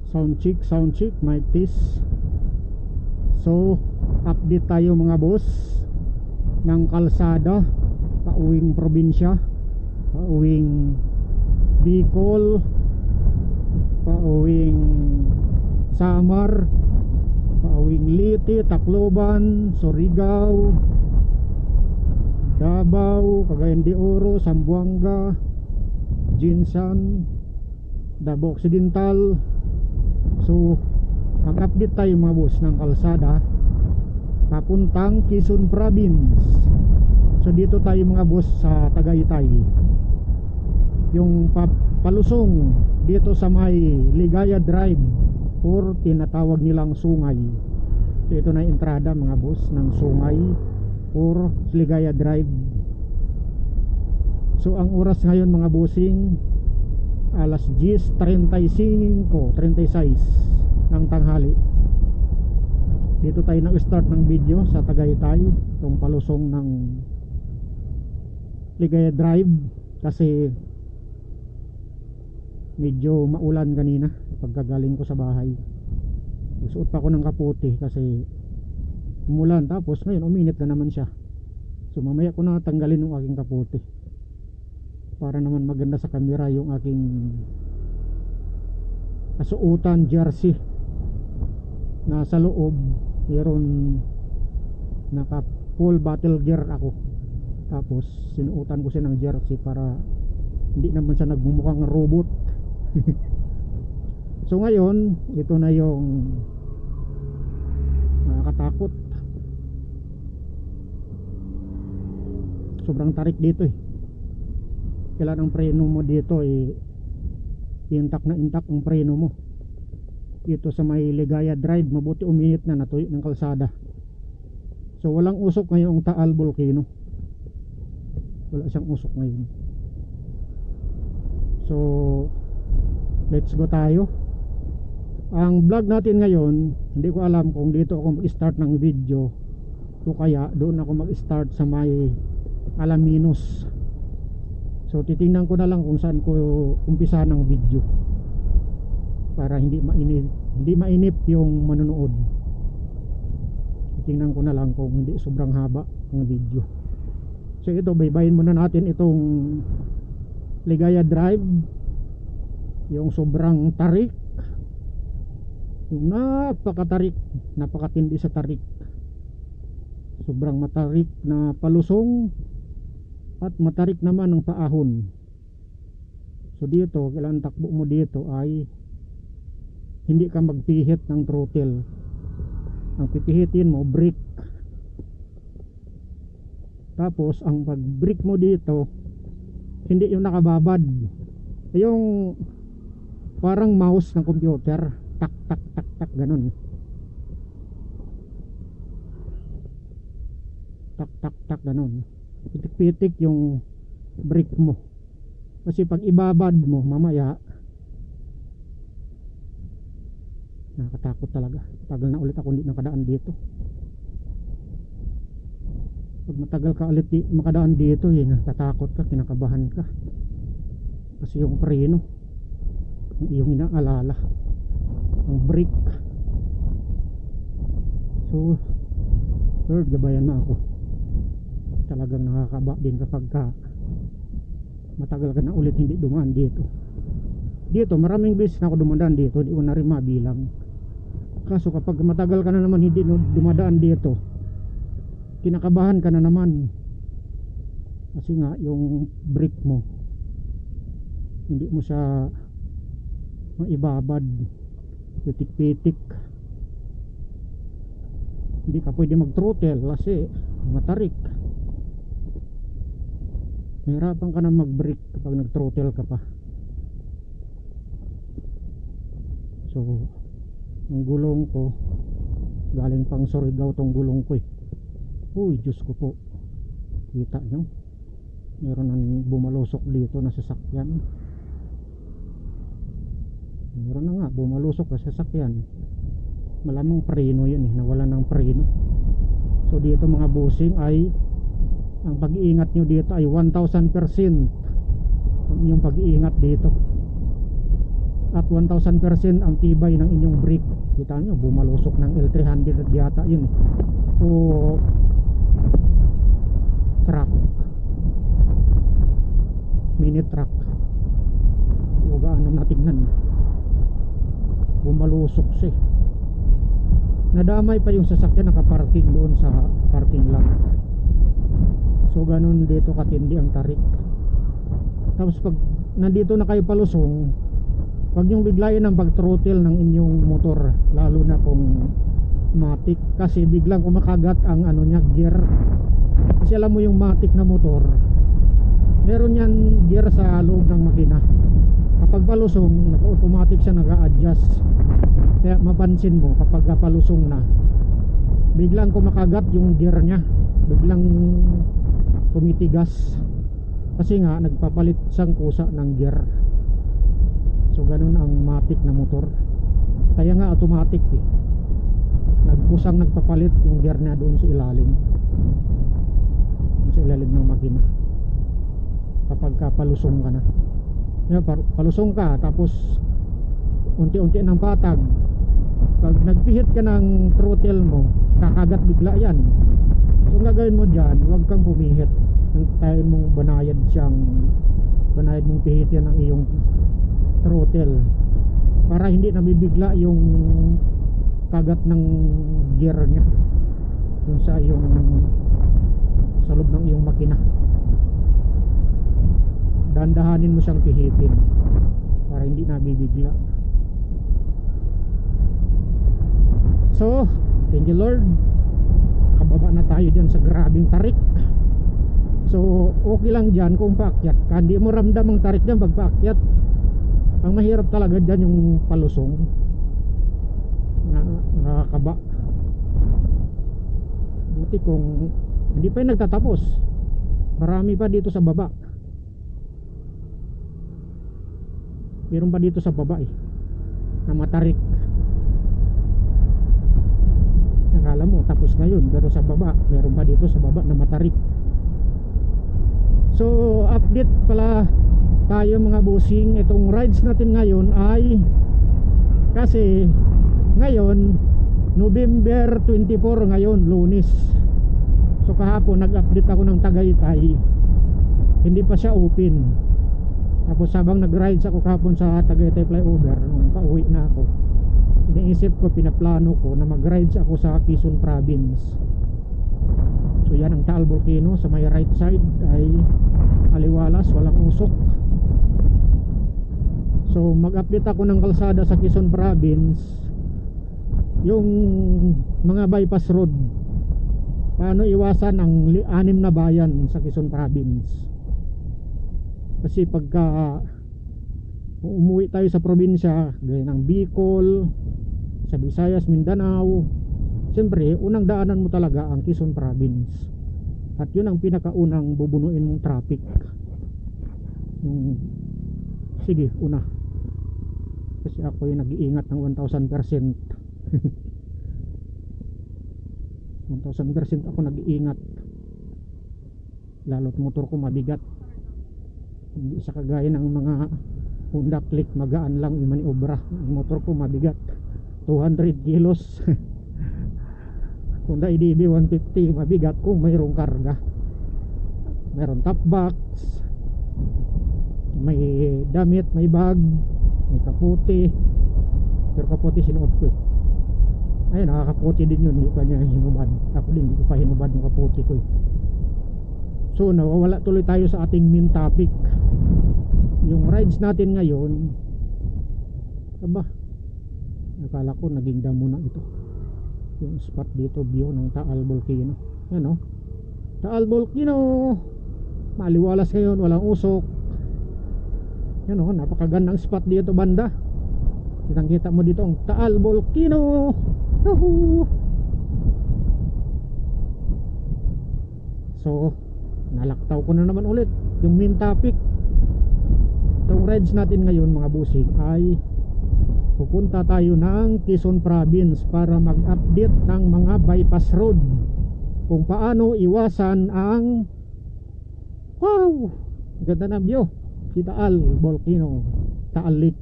Sound check, mic test. So, update tayo mga boss ng kalsada pauwing probinsya, pauwing Bicol, pauwing Samar, pauwing Liti, Tacloban, Surigao, Davao, Cagayan de Oro, Zamboanga, Jinsan, Davao Occidental. So mag-update tayo mga boss ng kalsada papuntang Quezon Province. So dito tayo mga boss sa Tagaytay, yung palusong dito sa may Ligaya Drive or tinatawag nilang Sungay. So ito na entrada mga boss ng Sungay or Ligaya Drive. So ang oras ngayon mga bossing alas 10:36 ng tanghali. Dito tayo nag-start ng video sa Tagaytay, itong palusong ng Ligaya Drive, kasi medyo maulan kanina pagkagaling ko sa bahay. Suot pa ako ng kaputi kasi umulan, tapos ngayon uminit na naman siya. So mamaya ko na tanggalin yung aking kaputi para naman maganda sa camera yung aking kasuotan jersey. Nasa loob meron naka full battle gear ako, tapos sinuotan ko siya ng jersey para hindi naman siya nagmumukhang robot. So ngayon ito na yung nakakatakot, sobrang tarik dito kailangan ang preno mo dito intak na intak ang preno mo dito sa may Ligaya Drive. Mabuti uminit na, natuyo ng kalsada. So walang usok ngayon ang Taal Volcano, wala siyang usok ngayon. So let's go tayo. Ang vlog natin ngayon, hindi ko alam kung dito ako mag-start ng video o kaya doon ako mag-start sa may Alaminos. So titingnan ko na lang kung saan ko umpisa ng video para hindi mainip yung manonood. Titingnan ko na lang kung hindi sobrang haba ng video. So ito, baybayin muna natin itong Ligaya Drive, yung sobrang tarik, yung napakatarik, napakatindi sa tarik, sobrang matarik na palusong at matarik naman ng paahon. So dito kailangan takbo mo dito ay hindi ka magpihit ng throttle. Ang pipihitin mo brake, tapos ang pag brake mo dito hindi yung nakababad, yung parang mouse ng computer, tak tak tak tak ganun, tak tak tak ganun, pitik-pitik yung brake mo. Kasi pag ibabad mo mamaya, nakakatakot talaga. Tagal na ulit ako hindi nakadaan dito. Pag matagal ka ulit makadaan dito, natatakot ka, kinakabahan ka, kasi yung preno ang iyong inaalala, ang brake. So Lord, gabayan na ako. Talagang nakakaba din kapag matagal ka na ulit hindi dumaan dito. Dito maraming beses na ako dumadaan dito, hindi ko na rin mabilang. Kaso kapag matagal ka na naman hindi dumadaan dito, kinakabahan ka na naman, kasi nga yung brake mo hindi mo siya maibabad, pitik-pitik. Hindi ka pwede mag-throttle kasi matarik. Mahirapan ka na mag-brake kapag nag-throttle ka pa. So ang gulong ko galing pang Surigao, tong gulong ko Uy, Diyos ko po, kita nyo, meron nang bumalusok dito na sasakyan. Meron na nga bumalusok na sasakyan. Malamang preno yun nawala ng preno. So dito mga bossing ay ang pag-iingat nyo dito ay 1000% yung pag-iingat dito. at 1000% ang tibay ng inyong brake. Kita nyo, bumalusok ng L300 yata yun o truck, mini truck o gaano natignan, bumalusok siya. Nadamay pa yung sasakyan, nakaparking doon sa parking lot. So ganun dito katindi ang tarik. Tapos pag nandito na kayo palusong, wag niyong biglayin ang pag-throttle ng inyong motor, lalo na kung matic, kasi biglang kumakagat ang ano niya, gear. Kasi alam mo yung matic na motor, meron yan gear sa loob ng makina. Kapag palusong, naka-automatic siya nag-a-adjust. Kaya mapansin mo kapag palusong na, biglang kumakagat yung gear niya, biglang tumitigas, kasi nga nagpapalit siyang kusa ng gear. So ganun ang matic na motor. Kaya nga automatic nagkusang nagpapalit yung gear niya doon sa ilalim, sa ilalim ng makina. Kapag palusong ka na, palusong ka tapos unti-unti ng patag, pag nagpihit ka ng throttle mo, kakagat bigla yan. So ang gagawin mo dyan, huwag kang pumihit, hintayin mong banayad mong pihitin ang iyong throttle para hindi nabibigla yung kagat ng gear nya dun sa loob ng iyong makina. Dandahanin mo siyang pihitin para hindi nabibigla. So thank you Lord, nakababa na tayo dyan sa grabing tarik. So okay lang dyan kung paakyat ka, hindi mo ramdam ang tarik dyan pag paakyat. Ang mahirap talaga dyan yung palusong, nakakaba. Buti kung hindi pa yung nagtatapos, marami pa dito sa baba. Meron pa dito sa baba na matarik. Nakala mo tapos ngayon, pero sa baba meron pa dito sa baba na matarik. So update pala tayo mga bossing. Itong rides natin ngayon ay kasi ngayon November 24, ngayon Lunes. So kahapon nag-update ako ng Tagaytay, hindi pa siya open. Tapos habang nag-rides ako kahapon sa Tagaytay flyover, nung pauwi na ako, iniisip ko, pinaplano ko na mag-rides ako sa Quezon Province. So yan ang Taal Volcano. Sa may right side ay aliwalas, walang usok. So mag-update ako ng kalsada sa Quezon Province, yung mga bypass road, paano iwasan ang 6 na bayan sa Quezon Province. Kasi pagka umuwi tayo sa probinsya gaya ng Bicol, sa Visayas, Mindanao, siyempre unang daanan mo talaga ang Quezon Province, at yun ang pinakaunang bubunuin mong traffic. Sige, una, kasi ako yung nag-iingat ng 1000%. 1000% ako nag-iingat, lalo't motor ko mabigat, hindi sa kagaya ng mga Honda Click, magaan lang yung maniobra. Ang motor ko mabigat, 200 kilos. Honda EDV 150 mabigat kung mayroong karga, mayroong top box, may damit, may bag, may kaputi. Pero kaputi sinuot ko ay nakakaputi din yun, hindi pa niya hinubad. Ako din, hindi ko pa hinubad yung kaputi ko So nawawala tuloy tayo sa ating main topic. Yung rides natin ngayon, nakala ko naging damo na ito, yung spot dito, view ng Taal Volcano. Yan Taal Volcano, maliwalas ngayon, walang usok. Yan napakagandang spot dito banda. Kitang-kita mo dito ang Taal Volcano. So nalaktaw ko na naman ulit yung main topic. Itong rides natin ngayon mga busing ay pupunta tayo ng Quezon Province para mag-update ng mga bypass road, kung paano iwasan ang ganda na view si Taal Volcano, Taal Lake.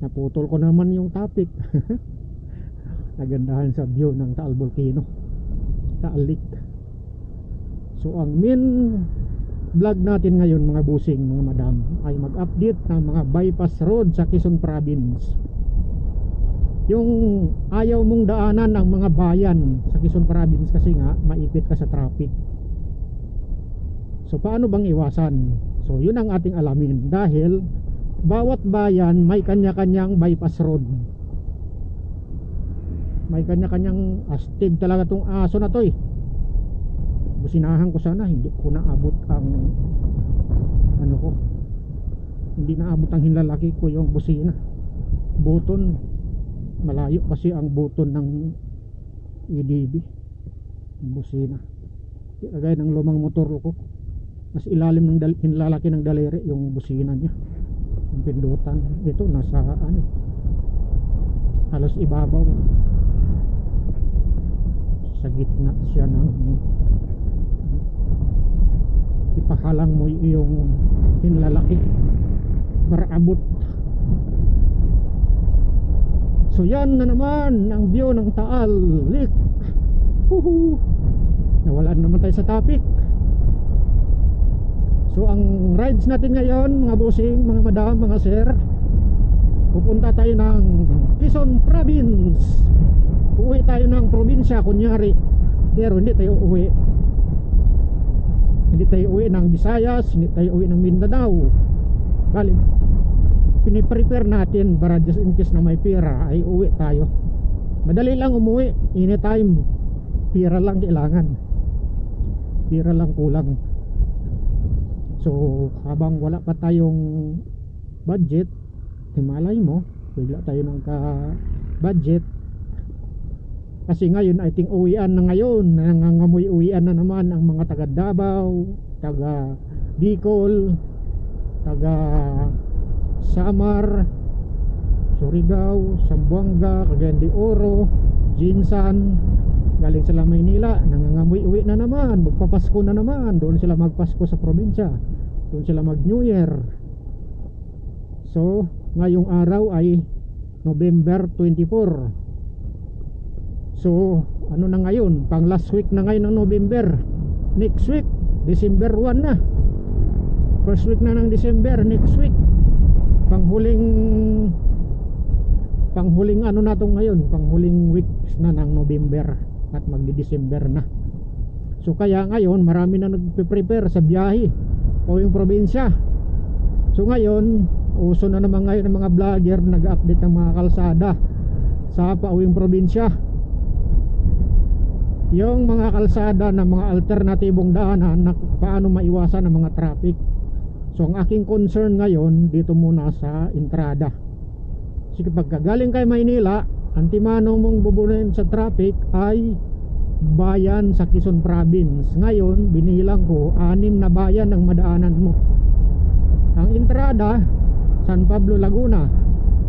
Naputol ko naman yung topic. Nagandahan sa view ng Taal Volcano, Taal Lake. So ang main vlog natin ngayon mga busing, mga madam, ay mag-update ng mga bypass road sa Quezon Province. Yung ayaw mong daanan ng mga bayan sa Quezon Province kasi nga maipit ka sa traffic. So paano bang iwasan? So yun ang ating alamin, dahil bawat bayan may kanya-kanyang bypass road. May kanya-kanyang astig talaga tong aso na to eh. Businahan ko sana, hindi ko naabot ang ano ko. Hindi naabot ang hinlalaki ko yung busina. Button, malayo kasi ang button ng EDB. Busina. Kagaya ng lumang motor ko. Mas ilalim ng hinlalaki ng daliri yung busina niya. Yung pindutan. Ito nasa ano, halos ibabaw. Sa gitna siya ng ipahalang mo yung hinlalaki para abot. So yan na naman ang view ng Taal Lake. Nawalan naman tayo sa topic. So ang rides natin ngayon mga busing, mga madam, mga sir, pupunta tayo ng Quezon Province. Uwi tayo ng probinsya kunyari, pero hindi tayo uwi. Hindi tayo uwi ng Visayas, hindi tayo uwi ng Mindanao. Bali, piniprepare natin para just in case na may pera ay uwi tayo. Madali lang umuwi, anytime. Pera lang kailangan, pera lang kulang. So habang wala pa tayong budget, himalay mo, bigla tayo ng ka-budget. Kasi ngayon I think uwian na ngayon, nangangamoy uwian na naman ang mga taga Davao, taga Bicol, taga Samar, Surigao, Zamboanga, Cagayan de Oro, Jinsan. Galing sila Maynila, nangangamoy uwi na naman, magpapasko na naman. Doon sila magpasko sa probinsya, doon sila mag New Year. So ngayong araw ay November 24. So ano na ngayon, pang last week na ngayon ng November. Next week December 1 na, first week na ng December next week. Panghuling ano na to ngayon, panghuling weeks na ng November at magdi-December na. So kaya ngayon marami na nagpe-prepare sa biyahe o yung probinsya. So ngayon uso na naman ngayon ng mga vlogger, nag-update ng mga kalsada sa pauwing probinsya. Yung mga kalsada ng mga alternatibong daanan na paano maiwasan ang mga traffic. So ang aking concern ngayon dito muna sa entrada. Kasi pag galing kay Maynila, antimano mong bubunuin sa traffic ay bayan sa Quezon Province. Ngayon binilang ko 6 na bayan ang madaanan mo. Ang entrada San Pablo, Laguna.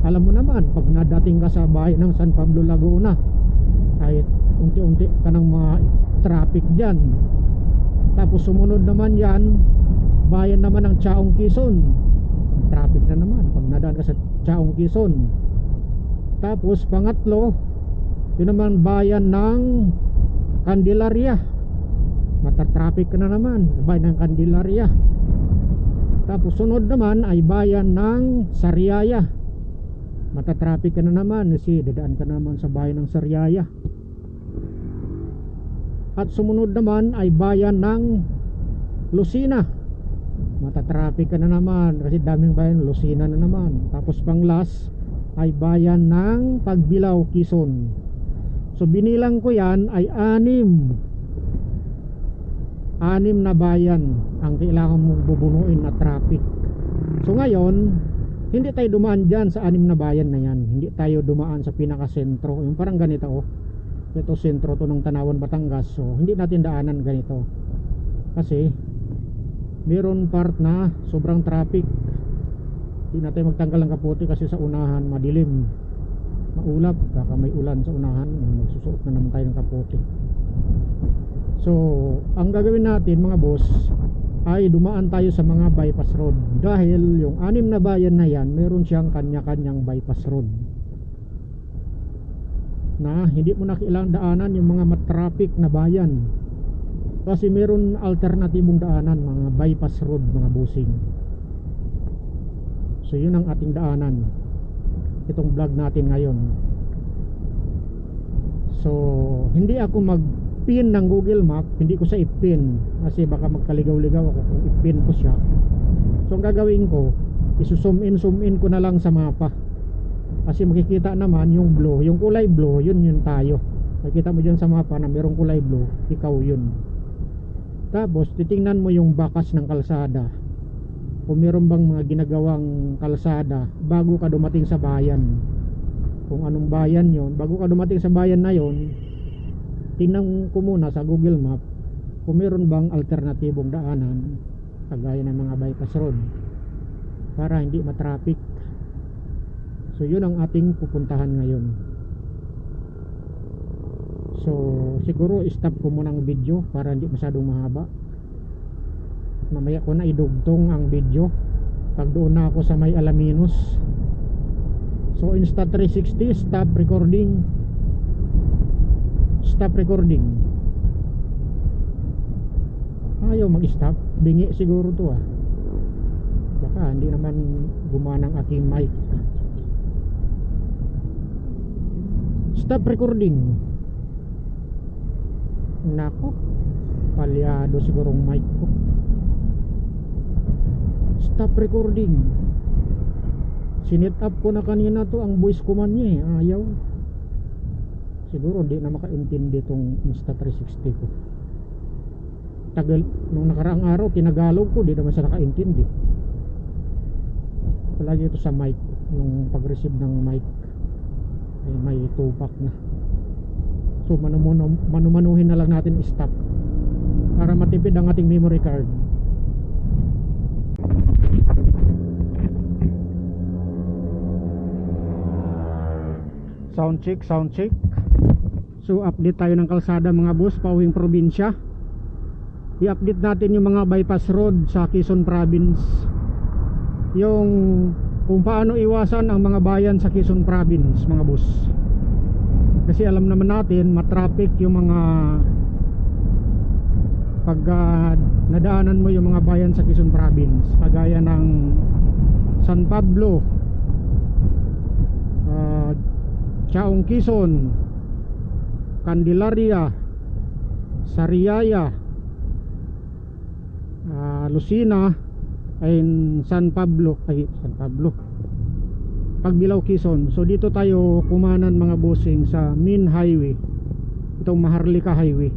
Alam mo naman, pag nadating ka sa bayan ng San Pablo, Laguna, kahit unti-unti ka ng mga traffic dyan. Tapos sumunod naman yan, bayan naman ng Chaong, Quezon. Traffic na naman pag nadaan ka sa Chaong, Quezon. Tapos pangatlo, yun naman bayan ng Candelaria. Matatraffic ka na naman, bayan ng Candelaria. Tapos sunod naman ay bayan ng Sariaya. Matatraffic ka na naman kasi dadaan ka naman sa bayan ng Sariaya. At sumunod naman ay bayan ng Lucena. Matatraffic ka na naman kasi daming bayan, Lucena na naman. Tapos pang last ay bayan ng Pagbilao, Quezon. So binilang ko yan ay 6 na bayan ang kailangan mong bubunuin na traffic. So ngayon hindi tayo dumaan dyan sa 6 na bayan na yan. Hindi tayo dumaan sa pinakasentro, yung parang ganito oh. Ito sentro to ng Tanawan, Batangas. So hindi natin daanan ganito kasi meron part na sobrang traffic. Hindi natin magtanggal ng kapote kasi sa unahan madilim, maulap, baka may ulan sa unahan, magsusuot na naman tayo ng kapote. So ang gagawin natin mga boss, ay dumaan tayo sa mga bypass road, dahil yung 6 na bayan na yan meron siyang kanya-kanyang bypass road na hindi mo na kailangan daanan yung mga matraffic na bayan, kasi meron alternatibong daanan, mga bypass road mga busing. So yun ang ating daanan, itong vlog natin ngayon. So hindi ako mag-pin ng Google Map, hindi ko siya i-pin kasi baka magkaligaw-ligaw ako kung i-pin ko siya. So ang gagawin ko, isusum in ko na lang sa mapa, kasi makikita naman yung blue, yung kulay blue, yun tayo. Makikita mo dyan sa mapa na merong kulay blue, ikaw yun. Tapos titingnan mo yung bakas ng kalsada, kung meron bang mga ginagawang kalsada bago ka dumating sa bayan, kung anong bayan yon. Bago ka dumating sa bayan na yon, tingnan ko muna sa Google Map kung meron bang alternatibong daanan kagaya ng mga bypass road para hindi matraffic. So yun ang ating pupuntahan ngayon. So siguro stop ko muna ang video para hindi masyadong mahaba. Mamaya ko na idugtong ang video pag doon na ako sa may Alaminos. So Insta360, stop recording. Stop recording. Ayaw mag-stop, bingi siguro to ah. Baka hindi naman gumana ang aking mic. Stop recording. Nako, palyado sigurong mic ko. Stop recording. Sinit up ko na kanina to ang voice command niya eh. Ayaw. Siguro hindi na makaintindi tong Insta360 ko. Tagal, nung nakaraang araw tinagalog ko, di naman siya nakaintindi. Palagi ito sa mic, yung pag-receive ng mic ay may tupak na. So manumanuhin na lang natin stop para matipid ang ating memory card. Sound check, sound check. So update tayo ng kalsada mga boss, pauwing probinsya. I-update natin yung mga bypass road sa Quezon Province, yung kung paano iwasan ang mga bayan sa Quezon Province mga boss. Kasi alam naman natin matraffic yung mga pag nadaanan mo yung mga bayan sa Quezon Province, kagaya ng San Pablo, Chaong Quezon, Candelaria, Sariaya, Lucena, and San Pablo, Pagbilao, Quezon. So dito tayo kumanan mga bossing sa main highway, itong Maharlika Highway.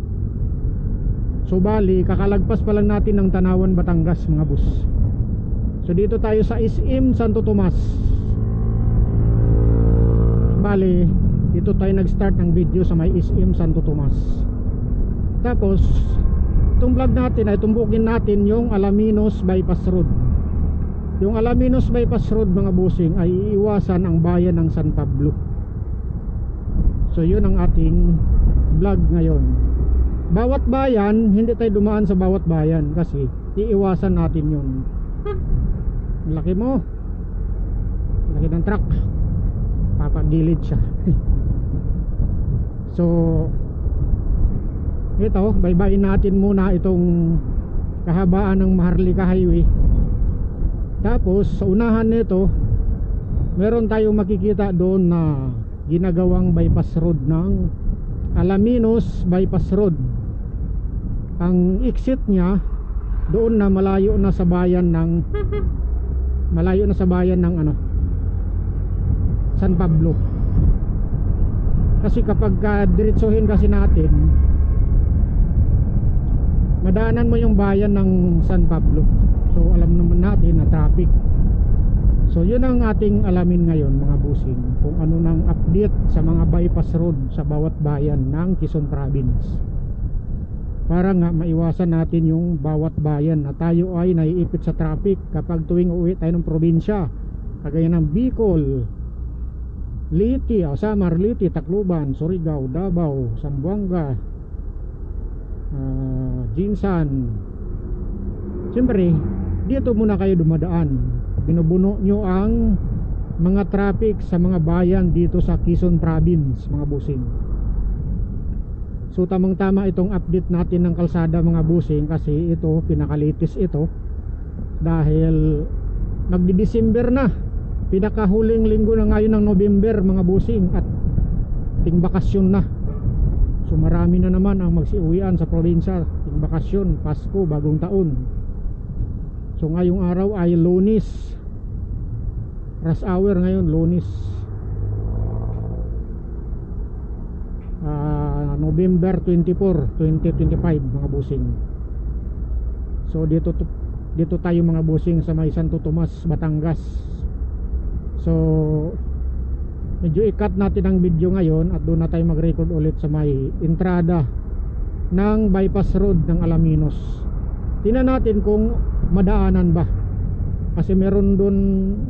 So bali kakalagpas pa lang natin ng Tanawan, Batangas mga boss. So dito tayo sa SM Santo Tomas. Bali dito tayo nag-start ng video sa may SM Santo Tomas. Tapos itong vlog natin ay tumbukin natin yung Alaminos Bypass Road. Yung Alaminos Bypass Road mga bossing ay iiwasan ang bayan ng San Pablo. So yun ang ating vlog ngayon. Bawat bayan, hindi tayo dumaan sa bawat bayan kasi iiwasan natin yun. Laki mo, laki ng truck, papagilid siya. So ito, baybayin natin muna itong kahabaan ng Maharlika Highway. Tapos sa unahan nito meron tayong makikita doon na ginagawang bypass road ng Alaminos Bypass Road. Ang exit niya doon na malayo na sa bayan ng San Pablo. Kasi kapag diretsuhin kasi natin, madaanan mo yung bayan ng San Pablo. So alam naman natin na traffic. So yun ang ating alamin ngayon mga busing, kung ano nang update sa mga bypass road sa bawat bayan ng Quezon Province, para nga maiwasan natin yung bawat bayan na tayo ay naiipit sa traffic kapag tuwing uwi tayo ng probinsya, kagaya ng Bicol, Liti, Samar, Liti, Tacloban, Surigao, Davao, Zamboanga, Jinsan, Siyempre dito muna kayo dumadaan, binubuno nyo ang mga traffic sa mga bayan dito sa Quezon Province mga busing. So tamang tama itong update natin ng kalsada mga busing, kasi ito pinakalitis ito dahil magdi-December na, pinakahuling linggo na ngayon ng November mga busing, at ting bakasyon na. So marami na naman ang magsiuwian sa probinsya, ting bakasyon, Pasko, bagong taon. So ngayong araw ay Lunes, rush hour ngayon, Lunes, November 24, 2025 mga busing. So dito tayo mga busing sa may Santo Tomas, Batangas. So medyo i-cut natin ang video ngayon at doon na tayo mag-record ulit sa may entrada ng bypass road ng Alaminos. Tingnan natin kung madaanan ba, kasi meron doon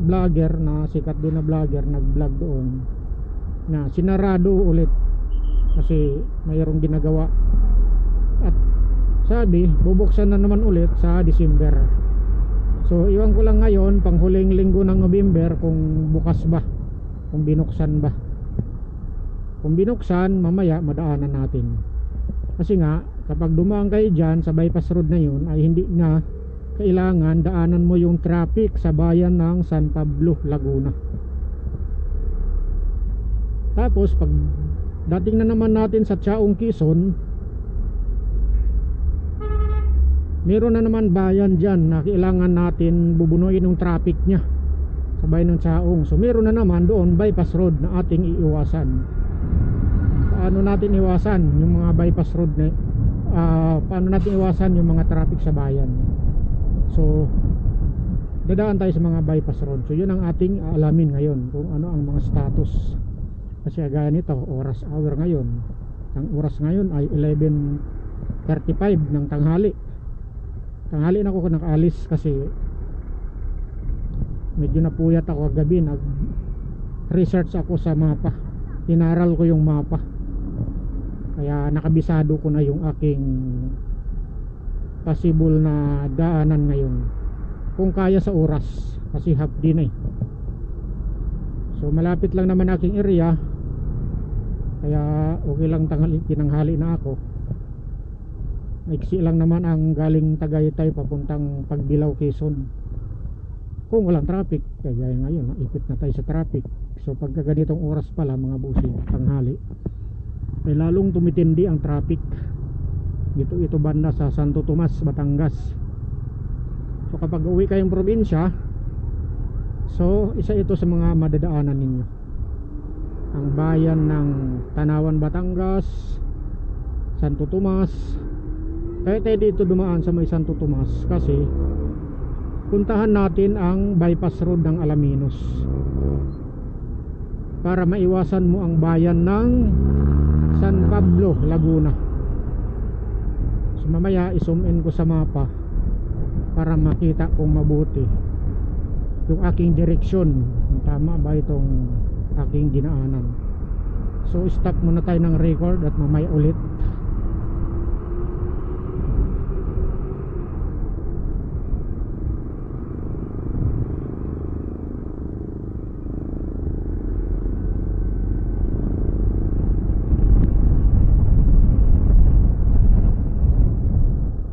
vlogger na sikat din na vlogger nag-vlog doon na sinarado ulit kasi mayroong ginagawa, at sabi bubuksan na naman ulit sa December. So iwan ko lang ngayon panghuling linggo ng November kung bukas ba, kung binuksan ba. Kung binuksan, mamaya madaanan natin, kasi nga kapag dumaan kayo dyan sa bypass road na yun ay hindi na kailangan daanan mo yung traffic sa bayan ng San Pablo, Laguna. Tapos pag dating na naman natin sa Chaong, Quezon, meron na naman bayan dyan na kailangan natin bubunuin yung traffic nya sa bayan ng Chaong. So meron na naman doon bypass road na ating iiwasan. Paano natin iwasan yung mga bypass road na paano natin iwasan yung mga traffic sa bayan? So dadaan tayo sa mga bypass road. So yun ang ating aalamin ngayon, kung ano ang mga status. Kasi gaya nito, oras hour ngayon, ang oras ngayon ay 11:35 ng tanghali. Tanghali na ako nakaalis kasi medyo napuyat ako kagabi. Nag research ako sa mapa, inaral ko yung mapa, kaya nakabisado ko na yung aking possible na daanan ngayon, kung kaya sa oras, kasi half day na eh. So malapit lang naman aking area, kaya okay lang tinanghali na ako. Maiksi lang naman ang galing Tagaytay papuntang Pagbilao, Quezon, kung walang traffic. Kaya ngayon naipit na tayo sa traffic. So pagka ganitong oras pala mga busing, tanghali, ay lalong tumitindi ang traffic ito banda sa Santo Tomas, Batangas. So kapag uwi kayong probinsya, so isa ito sa mga madadaanan ninyo, ang bayan ng Tanawan, Batangas, Santo Tomas. Kaya tayo dito dumaan sa may Santo Tomas kasi puntahan natin ang bypass road ng Alaminos para maiwasan mo ang bayan ng San Pablo, Laguna. So mamaya i-zoom in ko sa mapa para makita kong mabuti yung aking direksyon, tama ba itong aking dinaanan. So stop muna tayo ng record at mamaya ulit